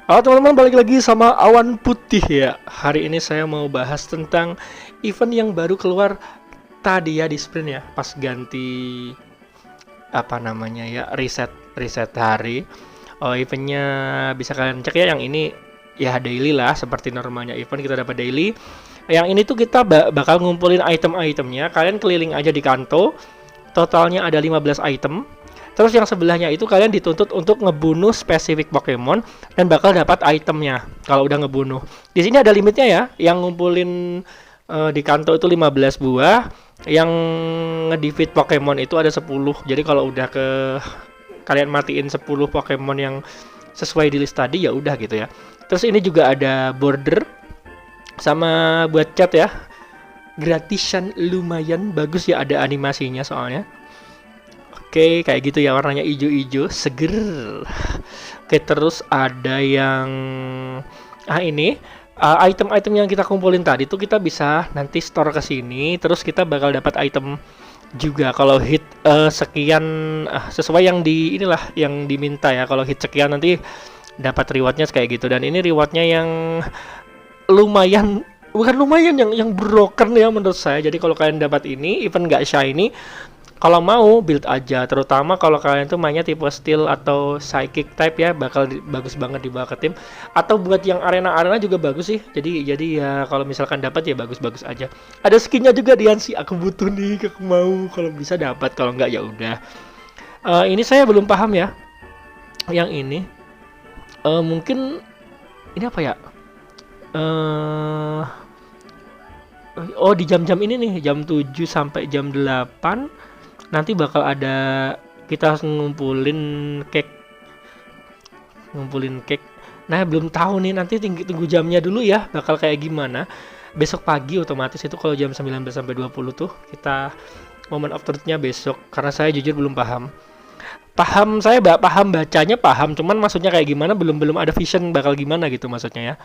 Halo teman-teman, balik lagi sama Awan Putih ya. Hari ini saya mau bahas tentang event yang baru keluar tadi ya di sprint ya, pas ganti apa namanya ya, reset reset hari. Oh, eventnya bisa kalian cek ya, yang ini ya daily lah, seperti normalnya event kita dapat daily. Yang ini tuh kita bakal ngumpulin item-itemnya. Kalian keliling aja di Kanto. Totalnya ada 15 item. Terus yang sebelahnya itu kalian dituntut untuk ngebunuh spesifik Pokemon dan bakal dapat itemnya kalau udah ngebunuh. Di sini ada limitnya ya, yang ngumpulin di Kanto itu 15 buah, yang ngedefeat Pokemon itu ada 10. Jadi kalau udah kalian matiin 10 Pokemon yang sesuai di list tadi ya udah gitu ya. Terus ini juga ada border sama buat chat ya. Gratisan lumayan bagus ya, ada animasinya soalnya. Oke, kayak gitu ya, warnanya hijau-hijau, seger. Oke, terus ada yang ini item-item yang kita kumpulin tadi tuh kita bisa nanti store ke sini, terus kita bakal dapat item juga kalau hit sekian sesuai yang inilah yang diminta ya. Kalau hit sekian nanti dapat rewardnya kayak gitu, dan ini rewardnya yang lumayan, bukan lumayan, yang broken ya menurut saya. Jadi kalau kalian dapat ini event nggak shiny, kalau mau build aja, terutama kalau kalian tuh mainnya tipe steel atau psychic type ya, bakal bagus banget dibawa ke tim. Atau buat yang arena juga bagus sih. Jadi ya kalau misalkan dapat ya bagus-bagus aja. Ada skinnya juga Diansi, aku butuh nih, aku mau, kalau bisa dapat, kalau nggak ya udah. Ini saya belum paham ya. Yang ini mungkin ini apa ya? Oh, di jam-jam ini nih, jam 7 sampai jam 8 nanti bakal ada kita ngumpulin cake. Nah, belum tahu nih, nanti tunggu jamnya dulu ya, bakal kayak gimana. Besok pagi otomatis itu kalau jam 19 sampai 20 tuh kita moment of truth-nya besok, karena saya jujur belum paham. Saya paham bacanya, paham, cuman maksudnya kayak gimana belum ada vision bakal gimana gitu maksudnya ya.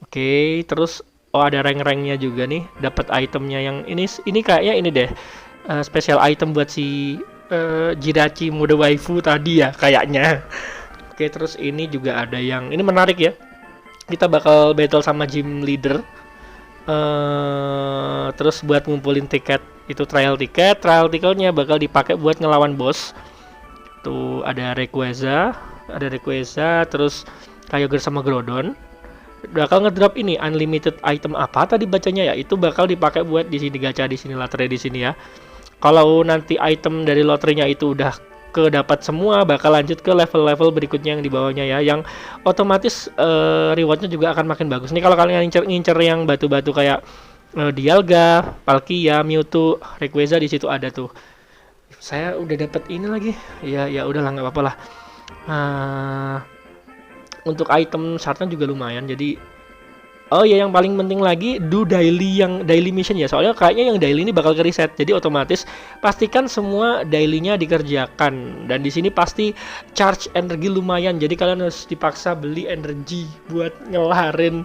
Oke, terus ada rank-ranknya juga nih, dapat itemnya yang ini kayaknya ini deh. Special item buat si Jirachi mode waifu tadi ya kayaknya. Oke, terus ini juga ada yang ini menarik ya. Kita bakal battle sama gym leader. Terus buat ngumpulin tiket itu trial ticketnya bakal dipakai buat ngelawan bos. Tuh ada Rayquaza, terus Kyogre sama Groudon. Bakal ngedrop ini unlimited item apa tadi bacanya ya, itu bakal dipakai buat di sini gacha, di sini lotre di sini ya. Kalau nanti item dari lotrenya itu udah kedapat semua, bakal lanjut ke level-level berikutnya yang di bawahnya ya, yang otomatis rewardnya juga akan makin bagus nih. Kalau kalian ngincer yang batu-batu kayak Dialga, Palkia, Mewtwo, Rayquaza, di situ ada tuh. Saya udah dapat ini lagi ya udahlah, nggak apa-apa lah. Untuk item syaratnya juga lumayan, jadi oh ya, yang paling penting lagi do daily mission ya, soalnya kayaknya yang daily ini bakal ke reset, jadi otomatis pastikan semua dailynya dikerjakan. Dan di sini pasti charge energi lumayan, jadi kalian harus dipaksa beli energi buat ngelarin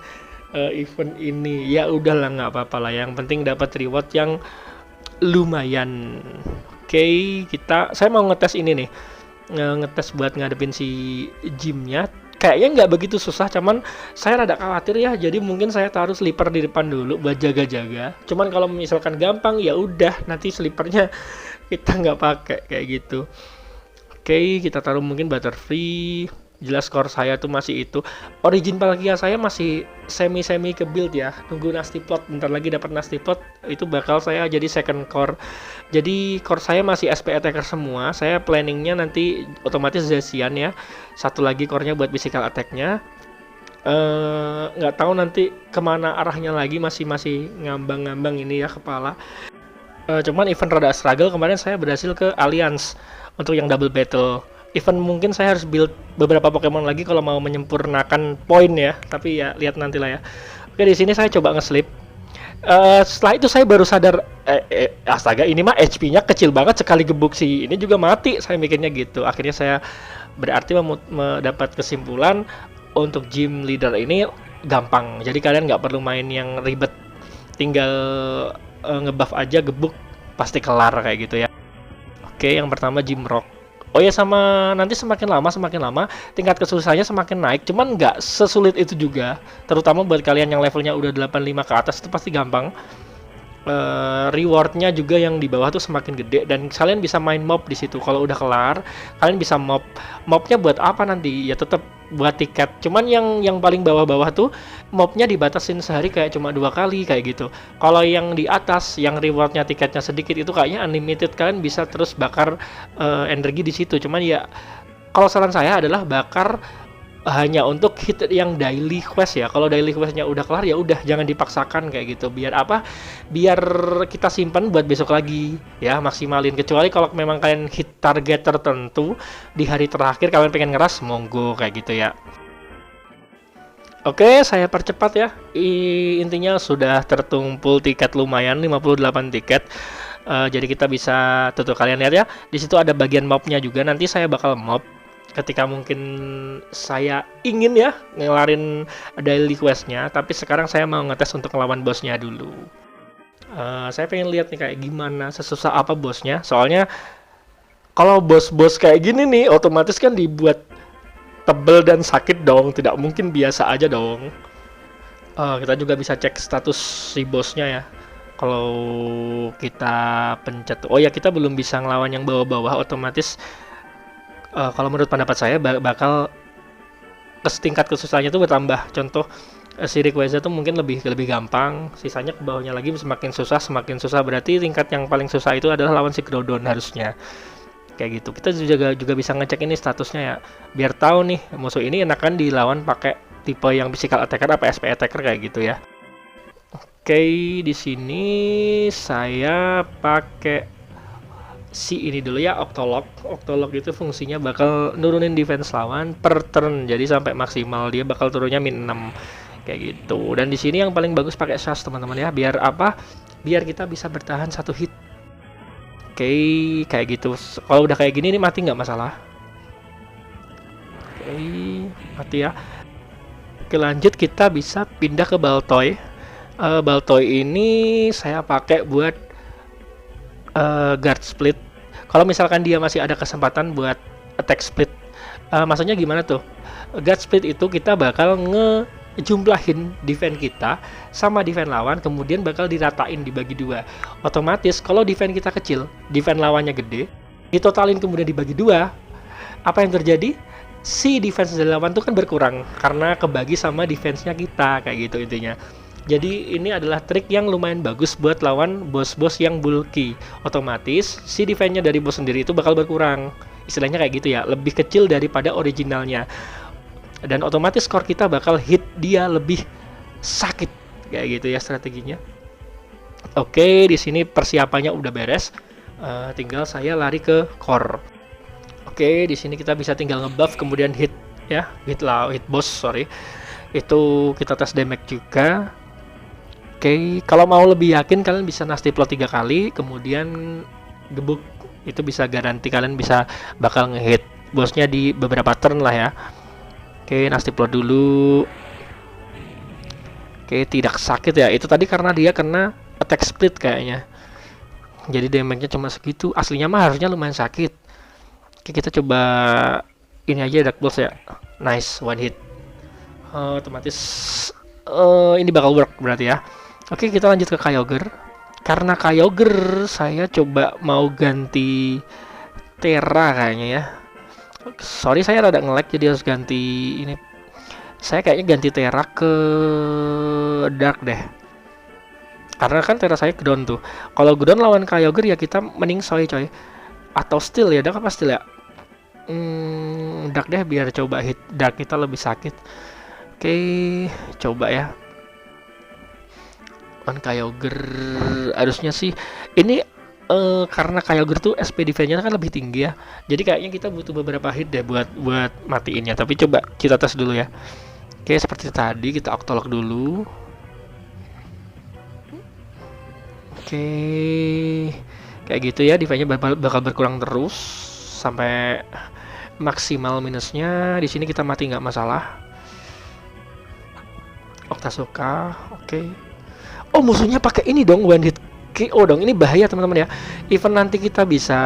event ini. Ya udahlah, nggak apa-apa lah, yang penting dapat reward yang lumayan. Oke, saya mau ngetes ini nih, ngetes buat ngadepin si gymnya. Kayaknya nggak begitu susah, cuman saya rada khawatir ya, jadi mungkin saya taruh sleeper di depan dulu buat jaga-jaga. Cuman kalau misalkan gampang ya udah, nanti sleepernya kita nggak pakai kayak gitu. Oke, kita taruh mungkin Butterfree. Jelas skor saya tuh masih itu. Origin Palkia saya masih semi ke build ya. Tunggu Nasty Plot, bentar lagi dapat Nasty Plot, itu bakal saya jadi second core. Jadi core saya masih SP attacker semua. Saya planningnya nanti otomatis Zacian ya. Satu lagi core-nya buat physical attack-nya. Nggak tahu nanti kemana arahnya lagi, masih ngambang-ngambang ini ya kepala. Cuman event rada struggle kemarin, saya berhasil ke Alliance untuk yang double battle. Event mungkin saya harus build beberapa Pokemon lagi kalau mau menyempurnakan poin ya, tapi ya lihat nanti lah ya. Oke, di sini saya coba nge-sleep. Setelah itu saya baru sadar, astaga, ini mah HP-nya kecil banget, sekali gebuk sih ini juga mati, saya mikirnya gitu. Akhirnya saya berarti mendapat kesimpulan untuk gym leader ini gampang, jadi kalian nggak perlu main yang ribet, tinggal ngebuff aja, gebuk pasti kelar kayak gitu ya. Oke, yang pertama gym rock. Oh ya, sama nanti semakin lama tingkat kesusahannya semakin naik, cuman nggak sesulit itu juga. Terutama buat kalian yang levelnya udah 85 ke atas itu pasti gampang. Rewardnya juga yang di bawah tuh semakin gede dan kalian bisa main mob di situ. Kalau udah kelar, kalian bisa mobnya buat apa nanti? Ya tetap buat tiket. Cuman yang paling bawah-bawah tuh mobnya dibatasin sehari kayak cuma 2 kali kayak gitu. Kalau yang di atas yang rewardnya tiketnya sedikit itu kayaknya unlimited, kalian bisa terus bakar energi di situ. Cuman ya kalau saran saya adalah bakar hanya untuk hit yang daily quest ya. Kalau daily questnya udah kelar ya udah, jangan dipaksakan kayak gitu. Biar apa? Biar kita simpan buat besok lagi ya, maksimalin. Kecuali kalau memang kalian hit target tertentu di hari terakhir, kalian pengen ngeras, monggo kayak gitu ya. Oke, saya percepat ya. Intinya sudah tertumpul tiket lumayan, 58 tiket. Jadi kita bisa tuh kalian lihat ya. Di situ ada bagian mobnya juga. Nanti saya bakal mob ketika mungkin saya ingin ya ngelarin daily questnya, tapi sekarang saya mau ngetes untuk ngelawan bosnya dulu. Saya pengen lihat nih kayak gimana, sesusah apa bosnya. Soalnya kalau bos-bos kayak gini nih otomatis kan dibuat tebel dan sakit dong, tidak mungkin biasa aja dong. Kita juga bisa cek status si bosnya ya. Kalau kita pencet, oh ya kita belum bisa ngelawan yang bawah-bawah, otomatis kalau menurut pendapat saya bakal tingkat kesusahannya itu bertambah. Contoh si Rayquaza tuh mungkin lebih gampang, sisanya ke bawahnya lagi semakin susah, berarti tingkat yang paling susah itu adalah lawan si Groudon harusnya. Kayak gitu. Kita juga bisa ngecek ini statusnya ya, biar tahu nih musuh ini enakan dilawan pakai tipe yang physical attacker apa SP attacker kayak gitu ya. Oke, di sini saya pakai si ini dulu ya, Octolog. Octolog itu fungsinya bakal nurunin defense lawan per turn, jadi sampai maksimal dia bakal turunnya min 6 kayak gitu. Dan di sini yang paling bagus pakai Sash teman-teman ya, biar apa? Biar kita bisa bertahan 1 hit. Oke, kayak gitu. Kalau udah kayak gini nih mati nggak masalah. Oke, mati ya. Oke, lanjut kita bisa pindah ke Baltoy. Baltoy ini saya pakai buat guard split. Kalau misalkan dia masih ada kesempatan buat attack split, maksudnya gimana tuh? Guard split itu kita bakal ngejumlahin defense kita sama defense lawan, kemudian bakal diratain dibagi 2. Otomatis kalau defense kita kecil, defense lawannya gede, ditotalin kemudian dibagi 2, apa yang terjadi? Si defense dari lawan tuh kan berkurang karena kebagi sama defense-nya kita, kayak gitu intinya. Jadi ini adalah trik yang lumayan bagus buat lawan bos-bos yang bulky. Otomatis si defense-nya dari bos sendiri itu bakal berkurang. Istilahnya kayak gitu ya, lebih kecil daripada originalnya. Dan otomatis skor kita bakal hit dia lebih sakit. Kayak gitu ya strateginya. Oke, di sini persiapannya udah beres. Tinggal saya lari ke core. Oke, di sini kita bisa tinggal ngebuff kemudian hit ya, hit boss, sorry. Itu kita tes damage juga. Oke, kalau mau lebih yakin kalian bisa nasty plot 3 kali, kemudian gebuk. Itu bisa garansi kalian bisa bakal ngehit bosnya di beberapa turn lah ya. Oke, nasty plot dulu. Oke, tidak sakit ya. Itu tadi karena dia kena attack split kayaknya. Jadi damage-nya cuma segitu. Aslinya mah harusnya lumayan sakit. Oke, kita coba ini aja Dark Pulse ya. Nice, one hit. Otomatis ini bakal work berarti ya. Oke, kita lanjut ke Kyogre. Karena Kyogre saya coba mau ganti Terra kayaknya ya. Sorry saya rada nge-lag jadi harus ganti ini. Saya kayaknya ganti Terra ke Dark deh. Karena kan Terra saya Groudon tuh. Kalau Groudon lawan Kyogre ya kita mending Soy coy. Atau Steel ya, Dark apa Steel ya? Dark deh biar coba hit Dark kita lebih sakit. Oke, coba ya. Kyogre harusnya sih ini karena Kyogre tuh SP defense-nya kan lebih tinggi ya. Jadi kayaknya kita butuh beberapa hit deh buat matiinnya. Tapi coba kita tes dulu ya. Oke, seperti tadi kita Octolog dulu. Oke. Kayak gitu ya, defense-nya bakal berkurang terus sampai maksimal minusnya. Di sini kita mati nggak masalah. Octazooka, oke. Oh, musuhnya pakai ini dong, one hit KO dong. Ini bahaya teman-teman ya. Even nanti kita bisa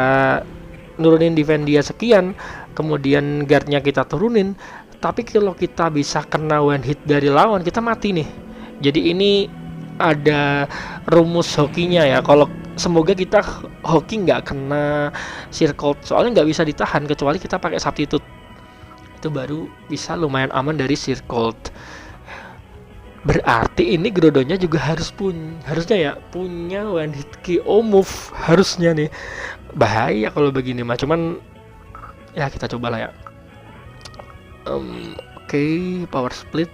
nurunin defense dia sekian, kemudian guardnya kita turunin, tapi kalau kita bisa kena one hit dari lawan, kita mati nih. Jadi ini ada rumus hokinya ya. Kalau semoga kita hoki nggak kena circle, soalnya nggak bisa ditahan kecuali kita pakai substitute. Itu baru bisa lumayan aman dari circle. Berarti ini Groudonnya juga harusnya ya punya one hit KO move harusnya nih. Bahaya kalau begini mah, cuman ya kita coba lah ya. Oke, power split.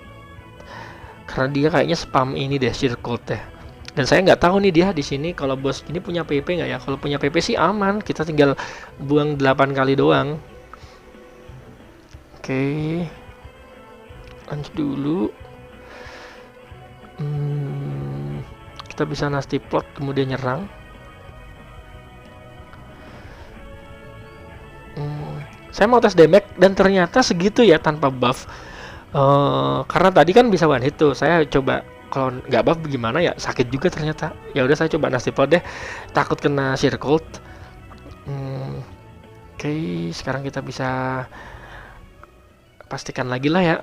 Karena dia kayaknya spam ini deh circle teh. Dan saya nggak tahu nih dia di sini kalau bos ini punya PP nggak ya. Kalau punya PP sih aman, kita tinggal buang 8 kali doang. Oke, lanjut dulu. Kita bisa nasty plot kemudian nyerang. Saya mau tes damage dan ternyata segitu ya tanpa buff. Karena tadi kan bisa one hit tuh. Saya coba kalau nggak buff gimana ya, sakit juga ternyata. Ya udah saya coba nasty plot deh. Takut kena circle. Oke, sekarang kita bisa pastikan lagi lah ya.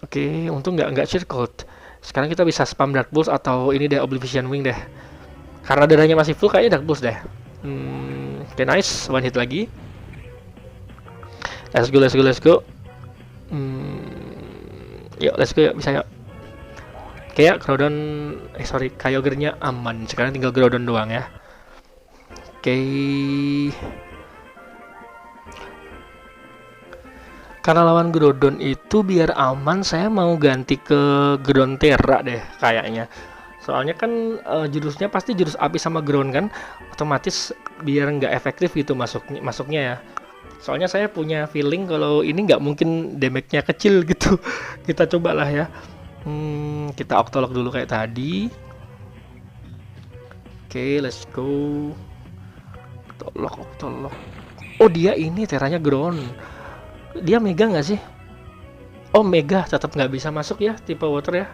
Oke, untung nggak circle. Sekarang kita bisa spam Dark Pulse atau ini deh Oblivion Wing deh. Karena darahnya masih full kayaknya Dark Pulse deh. Oke, nice, one hit lagi. Let's go. Yuk, let's go yuk, bisa yuk. Kayak Groudon, Kyogre-nya aman. Sekarang tinggal Groudon doang ya. Oke. Karena lawan Groudon itu biar aman, saya mau ganti ke Groundterra deh kayaknya. Soalnya kan jurusnya pasti jurus api sama ground kan, otomatis biar nggak efektif gitu masuknya ya. Soalnya saya punya feeling kalau ini nggak mungkin damage-nya kecil gitu. Kita cobalah ya. Kita Octolok dulu kayak tadi. Oke, let's go. Octolok. Oh, dia ini teranya ground. Dia mega nggak sih? Oh, mega tetap nggak bisa masuk ya tipe water ya.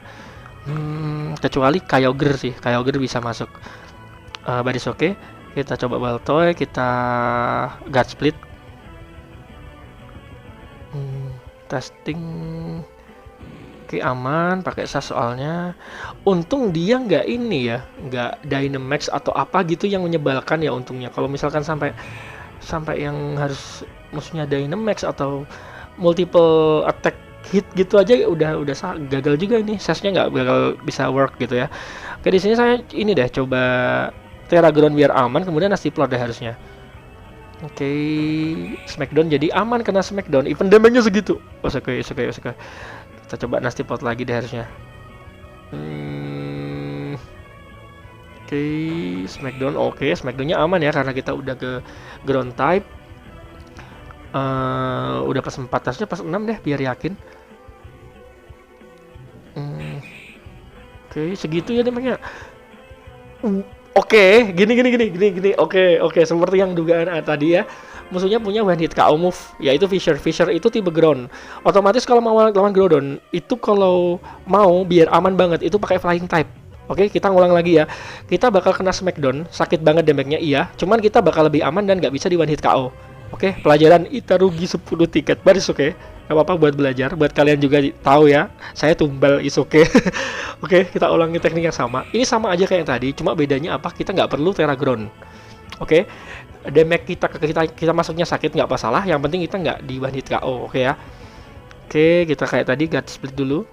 Kecuali Kyogre sih. Kyogre bisa masuk. Baris oke. Kita coba Baltoy, kita guard split. Testing. Oke, aman, pakai SAS soalnya. Untung dia nggak ini ya, nggak Dynamax atau apa gitu yang menyebalkan ya untungnya. Kalau misalkan sampai yang harus musuhnya Dynamax atau multiple attack hit gitu aja udah gagal juga ini. SAS-nya nggak bakal bisa work gitu ya. Oke, di sini saya ini deh coba Terraground biar aman, kemudian nasty plot deh harusnya. Oke, Smackdown jadi aman kena Smackdown, even damage-nya segitu. Oke. Kita coba nasty plot lagi deh harusnya. Oke, Smackdown oke, Smackdown-nya aman ya karena kita udah ke ground type. Udah pas 4, harusnya pas 6 deh biar yakin. Oke, segitu ya damage-nya. Oke, gini. Oke, seperti yang dugaan tadi ya. Musuhnya punya one hit KO move, yaitu Fissure. Fissure itu tipe ground. Otomatis kalau mau lawan Groudon, itu kalau mau biar aman banget, itu pakai flying type. Oke, kita ngulang lagi ya. Kita bakal kena Smackdown, sakit banget damage-nya iya. Cuman kita bakal lebih aman dan nggak bisa di one hit KO. Oke, pelajaran Itarugi 10 tiket. Baris oke. Gak apa-apa buat belajar, buat kalian juga tahu ya. Saya tumbal is oke. Oke, kita ulangi teknik yang sama. Ini sama aja kayak yang tadi, cuma bedanya apa? Kita nggak perlu Terraground. Oke, damage kita masuknya sakit nggak masalah. Yang penting kita nggak di one hit KO. Oke ya. Oke, kita kayak tadi guard split dulu.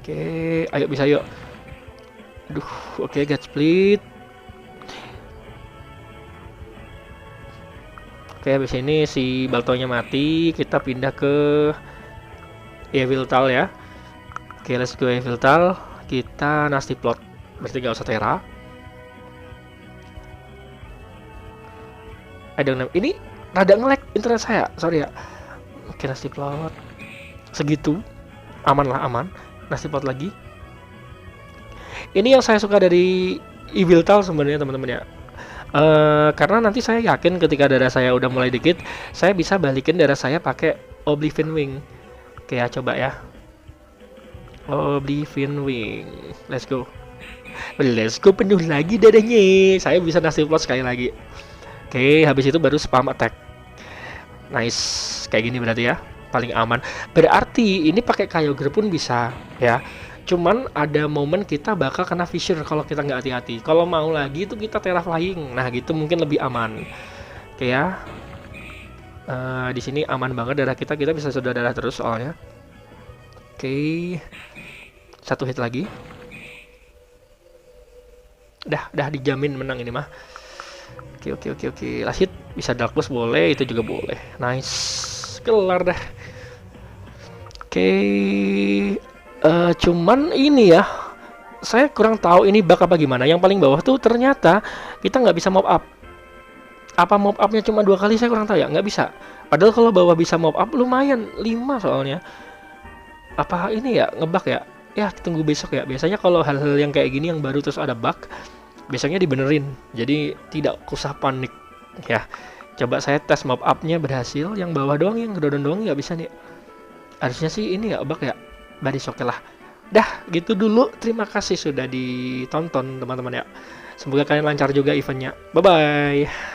Oke, ayo bisa yuk. Aduh, oke guard split. Oke, habis ini si Baltoynya mati, kita pindah ke Yveltal ya. Oke, let's go Yveltal. Kita nasty plot, berarti gak usah Terra. Ini rada nge-lag internet saya, sorry ya. Oke, nasty plot. Segitu, aman. Nasty plot lagi. Ini yang saya suka dari Yveltal sebenarnya teman-teman ya. Karena nanti saya yakin ketika darah saya udah mulai dikit, saya bisa balikin darah saya pakai Oblivion Wing. Oke ya, coba ya. Oblivion Wing, let's go. Let's go, penuh lagi dadanya. Saya bisa nasi plus sekali lagi. Oke, habis itu baru spam attack. Nice, kayak gini berarti ya, paling aman. Berarti ini pakai Kyogre pun bisa ya. Cuman ada momen kita bakal kena fissure kalau kita nggak hati-hati. Kalau mau lagi itu kita Terra Flying. Nah gitu mungkin lebih aman. Oke ya. Di sini aman banget darah kita bisa sudah darah terus soalnya. Oke. Satu hit lagi. Dah dijamin menang ini mah. Oke. Last hit bisa Dark Pulse boleh, itu juga boleh. Nice. Kelar dah. Oke. Cuman ini ya, saya kurang tahu ini bug apa gimana. Yang paling bawah tuh ternyata kita nggak bisa mop up. Apa mop upnya cuma 2 kali, saya kurang tahu ya, nggak bisa. Padahal kalau bawah bisa mop up lumayan, 5 soalnya. Apa ini ya ngebug ya? Ya tunggu besok ya. Biasanya kalau hal-hal yang kayak gini yang baru terus ada bug, biasanya dibenerin. Jadi tidak usah panik ya. Coba saya tes mop upnya berhasil, yang bawah doang, yang gedodon doang nggak bisa nih. Harusnya sih ini ya bug ya. Baris oke lah. Dah gitu dulu. Terima kasih sudah ditonton teman-teman ya. Semoga kalian lancar juga eventnya. Bye bye.